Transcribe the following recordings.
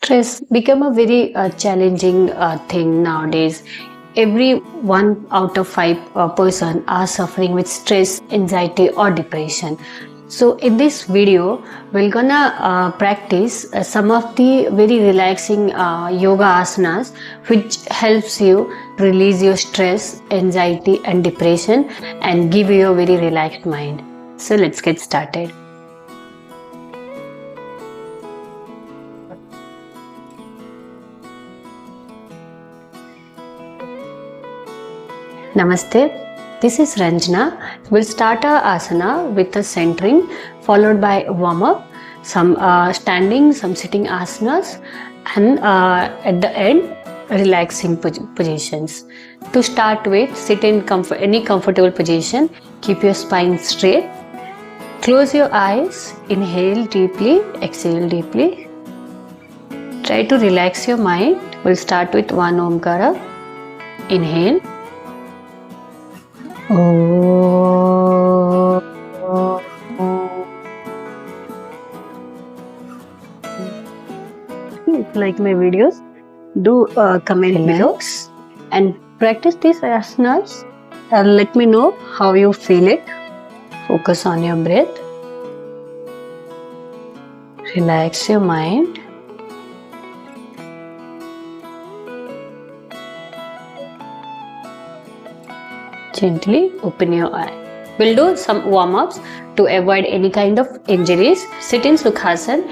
Stress become a very challenging thing nowadays. Every 1 out of 5 person are suffering with stress, anxiety, or depression. So in this video, we're gonna practice some of the very relaxing yoga asanas, which helps you release your stress, anxiety, and depression, and give you a very relaxed mind. So let's get started. Namaste, this is Ranjana. We'll start our asana with a centering followed by warm-up, some standing, some sitting asanas, and at the end relaxing positions. To start with, sit in any comfortable position, keep your spine straight, close your eyes, inhale deeply, exhale deeply. Try to relax your mind. We'll start with one Omkara. Inhale. If you like my videos, do comment below and practice these asanas and let me know how you feel it. Focus on your breath. Relax your mind. Gently open your eye. We'll do some warm-ups to avoid any kind of injuries. Sit in Sukhasana.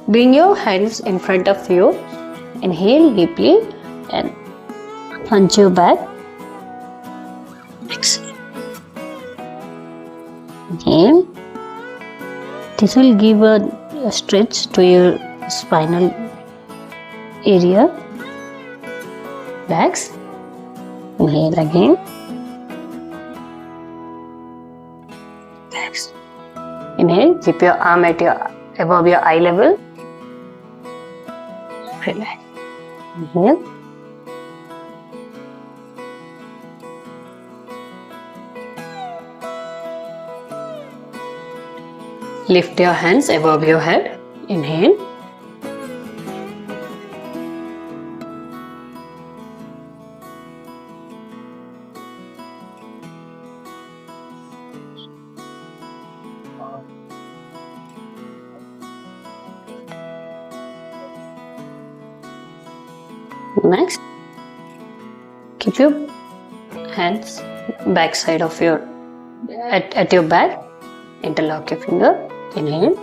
Bring your hands in front of you. Inhale deeply and hunch your back. Exhale. Inhale. This will give a stretch to your spinal area. Relax. Inhale again. Inhale, keep your arm above your eye level. Relax. Inhale. Lift your hands above your head. Inhale. Next, keep your hands back side of your at your back. Interlock your finger. Inhale.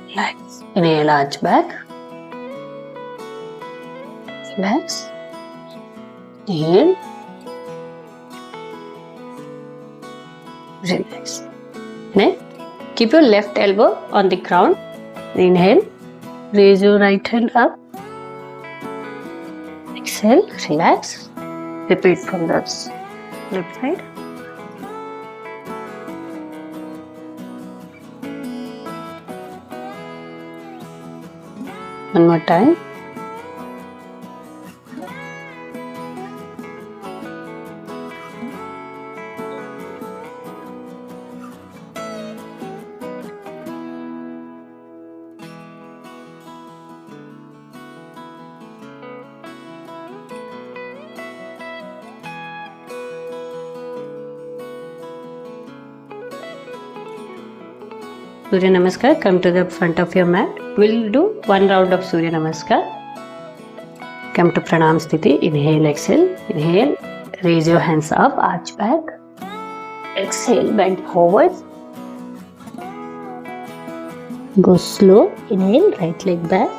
Relax. Inhale, arch back. Relax. Inhale. Relax. Next, keep your left elbow on the ground. Inhale. Raise your right hand up. Exhale, relax. Repeat from the left side. One more time. Surya Namaskar, come to the front of your mat. We'll do one round of Surya Namaskar. Come to Pranam Sthiti. Inhale, exhale. Inhale, raise your hands up, arch back. Exhale, bend forward. Go slow. Inhale, right leg back.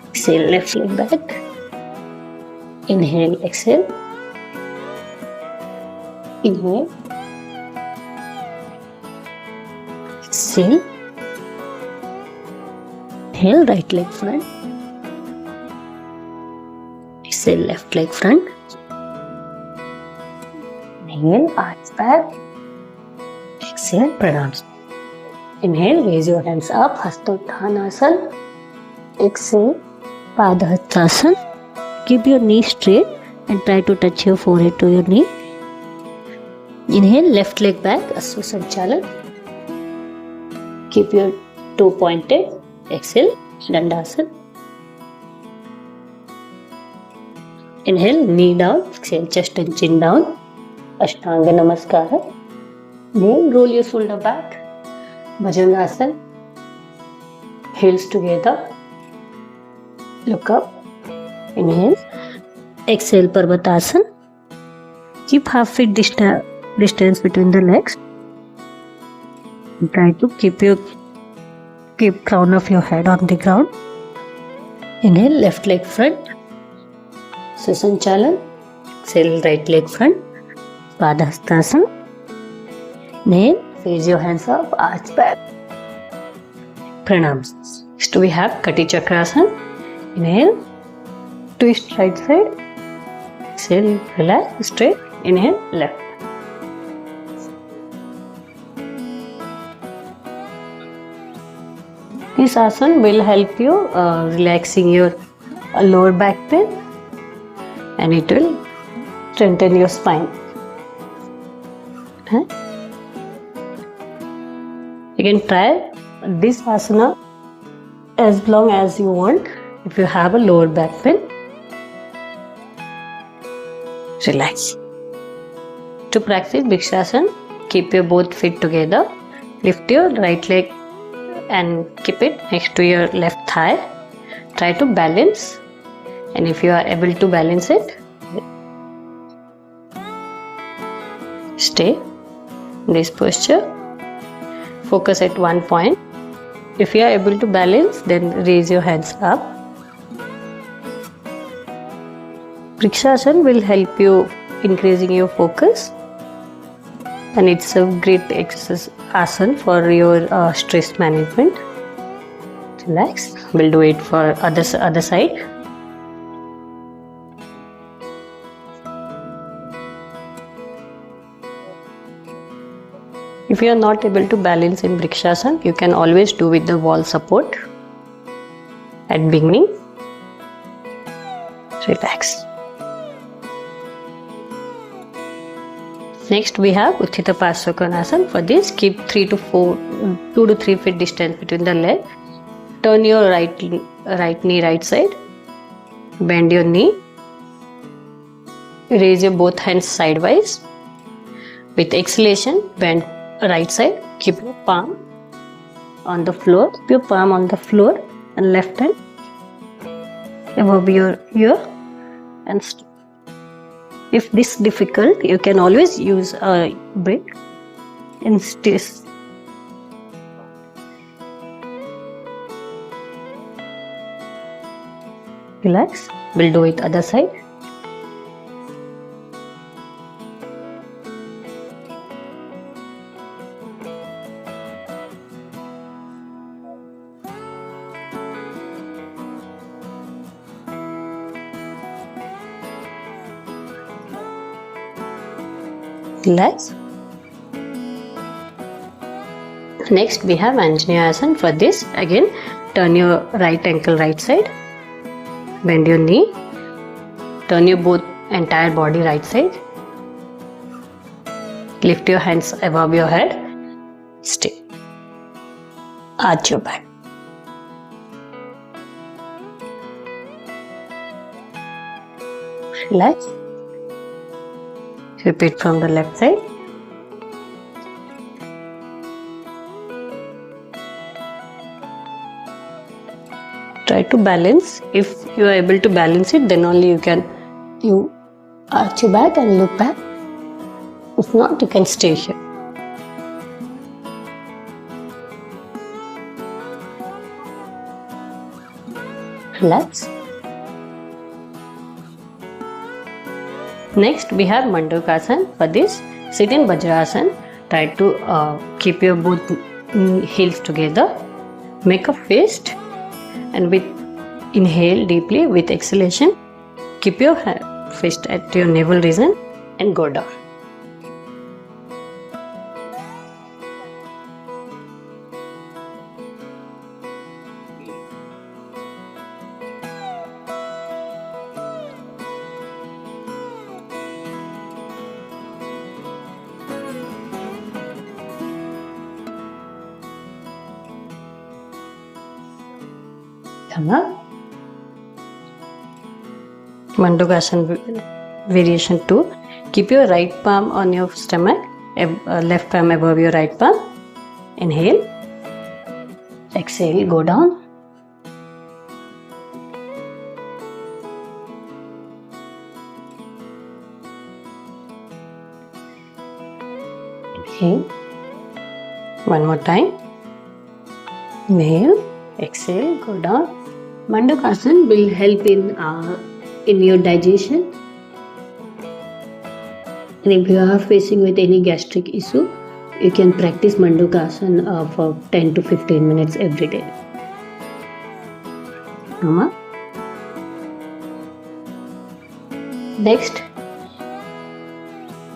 Exhale, left leg back. Inhale, exhale. Inhale. Exhale. Inhale, right leg front. Exhale, left leg front. Inhale, arch back. Exhale, pranam. Inhale, raise your hands up, Hastottanasana. Exhale, Padahastasana. Keep your knee straight and try to touch your forehead to your knee. Inhale, left leg back, Aswasanchalan. Keep your toe pointed. Exhale, Dandasana. Inhale, knee down. Exhale, chest and chin down. Ashtanga Namaskara. Then roll your shoulder back. Bhujangasana. Heels together. Look up. Inhale. Exhale, Parvatasana. Keep half feet distance between the legs. Try to keep crown of your head on the ground. Inhale, left leg front. Susanchalan. Exhale, right leg front. Padhastasana. Inhale, raise your hands up, arch back. Pranams. Next we have Kati Chakrasana. Inhale, twist right side. Exhale, relax, straight. Inhale, left. This asana will help you relaxing your lower back pain, and it will strengthen your spine. You can try this asana as long as you want. If you have a lower back pain, relax. To practice Bhikshasana, keep your both feet together. Lift your right leg and keep it next to your left thigh. Try to balance, and if you are able to balance it, stay in this posture. Focus at one point. If you are able to balance, then raise your hands up. Vrikshasana will help you increasing your focus, and it's a great exercise asana for your stress management. Relax. We'll do it for other side. If you are not able to balance in Vrikshasana, you can always do with the wall support at beginning. Relax. Next we have Utthita Parsvakonasana. For this, keep 2 to 3 feet distance between the leg. Turn your right knee right side. Bend your knee. Raise your both hands sidewise. With exhalation, bend right side. Keep your palm on the floor. Keep your palm on the floor and left hand above your ear and stop. If this is difficult, you can always use a brick and stitch. Relax. We'll do it other side. Relax. Next we have Anjaneya Asana. For this, again turn your right ankle right side. Bend your knee. Turn your both entire body right side. Lift your hands above your head. Stay. Arch your back. Relax. Repeat from the left side. Try to balance. If you are able to balance it, then only you arch your back and look back. If not, you can stay here. Relax. Next we have Mandukasana. For this, sit in Vajrasana. Try to keep your both heels together. Make a fist, and with inhale deeply, with exhalation, keep your fist at your navel region and go down. Come up. Mandukasana variation 2. Keep your right palm on your stomach, left palm above your right palm. Inhale. Exhale, go down. Inhale. One more time. Inhale. Exhale, go down. Mandukasana will help in your digestion. And if you are facing with any gastric issue, you can practice Mandukasana for 10 to 15 minutes every day. Come. Next,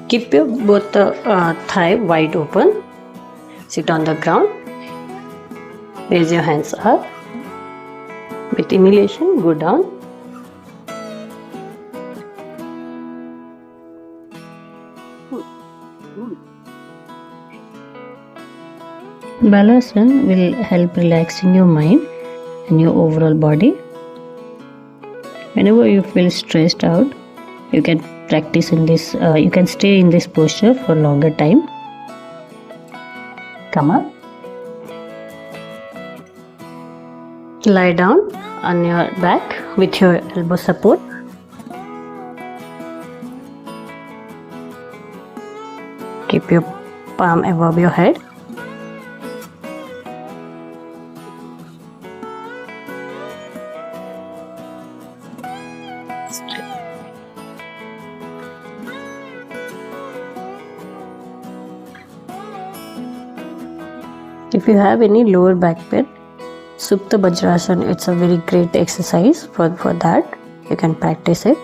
keep your both thigh wide open. Sit on the ground. Raise your hands up. With inhalation, go down. Balasana will help relaxing your mind and your overall body. Whenever you feel stressed out, you can practice in this. You can stay in this posture for longer time. Come up. Lie down on your back with your elbow support. Keep your palm above your head. If you have any lower back pain, Supta Vajrasana, it's a very great exercise for that. You can practice it.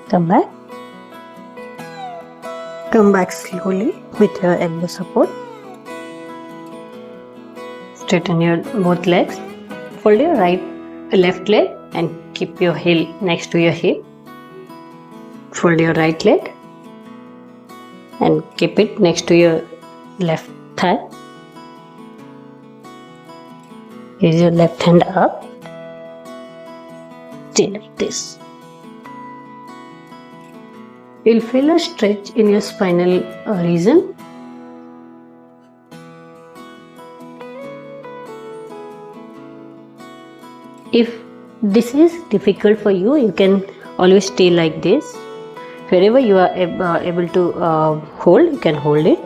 Come back. Come back slowly with your elbow support. Straighten your both legs. Fold your left leg and keep your heel next to your hip. Fold your right leg and keep it next to your left thigh. Raise your left hand up. Stay like this. You'll feel a stretch in your spinal region. If this is difficult for you, you can always stay like this. Wherever you are able to hold, you can hold it.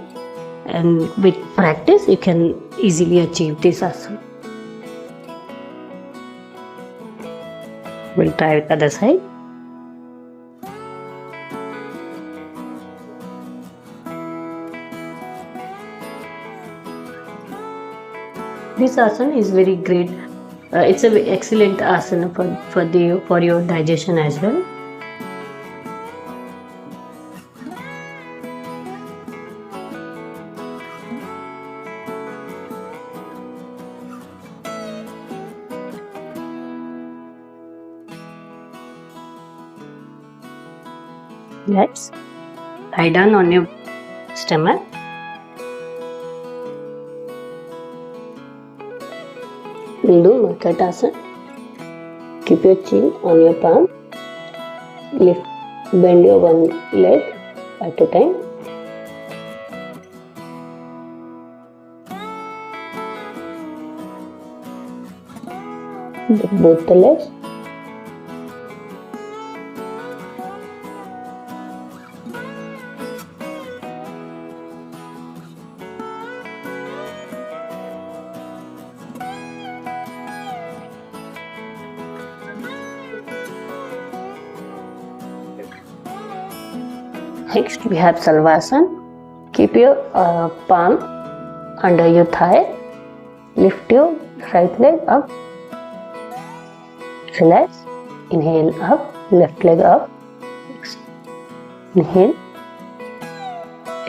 And with practice, you can easily achieve this asana. We'll try with the other side. This asana is very great. It's an excellent asana for your digestion as well. Let's lie down on your stomach. We'll do Markatasana. Keep your chin on your palm. Bend your one leg at a time. Both the legs. Next, we have Salvasana. Keep your palm under your thigh. Lift your right leg up. Relax. Inhale up. Left leg up. Inhale.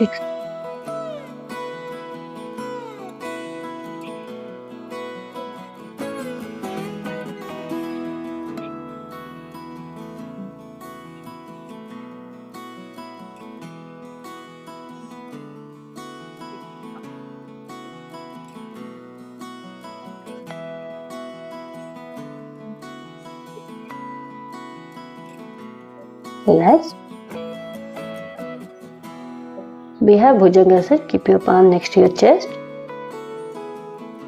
Exhale. Relax. We have Bhujangasana. Keep your palm next to your chest.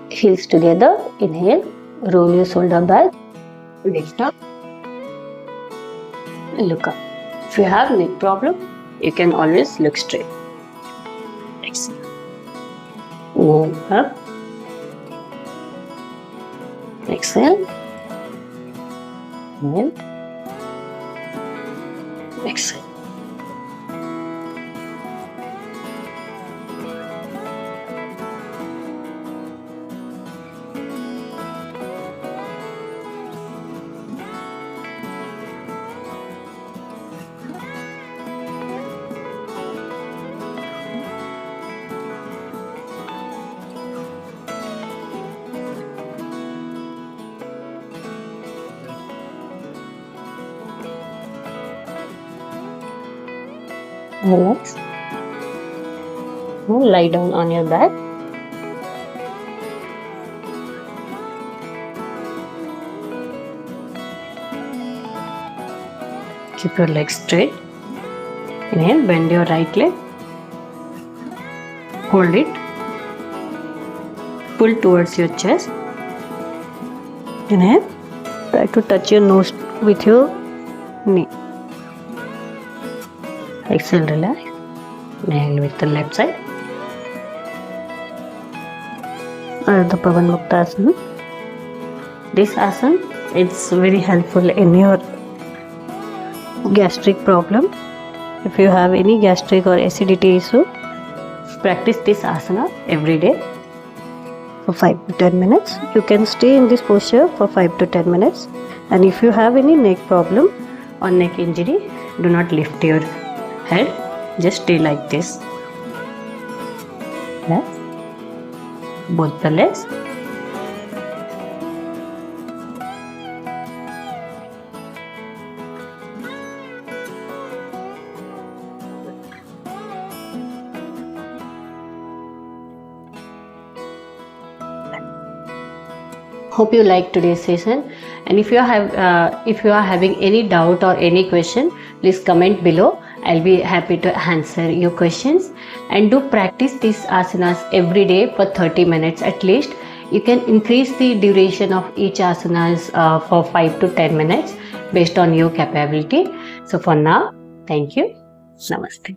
Heels together. Inhale. Roll your shoulder back. Lift up. Look up. If you have neck problem, you can always look straight. Exhale. Move up. Exhale. Inhale. Exhale. Relax. Now lie down on your back. Keep your legs straight. Inhale, bend your right leg. Hold it. Pull towards your chest. Inhale. Try to touch your nose with your knee. Exhale, relax. Inhale with the left side. Ardha Pavan Muktasana. This asana is very helpful in your gastric problem. If you have any gastric or acidity issue, practice this asana every day for 5 to 10 minutes. You can stay in this posture for 5 to 10 minutes. And if you have any neck problem or neck injury, do not lift your head, just stay like this. Relax. Both the legs. Hope you liked today's session, and if you are having any doubt or any question, please comment below. I'll be happy to answer your questions. And do practice these asanas every day for 30 minutes at least. You can increase the duration of each asanas for 5 to 10 minutes based on your capability. So for now, thank you. Namaste.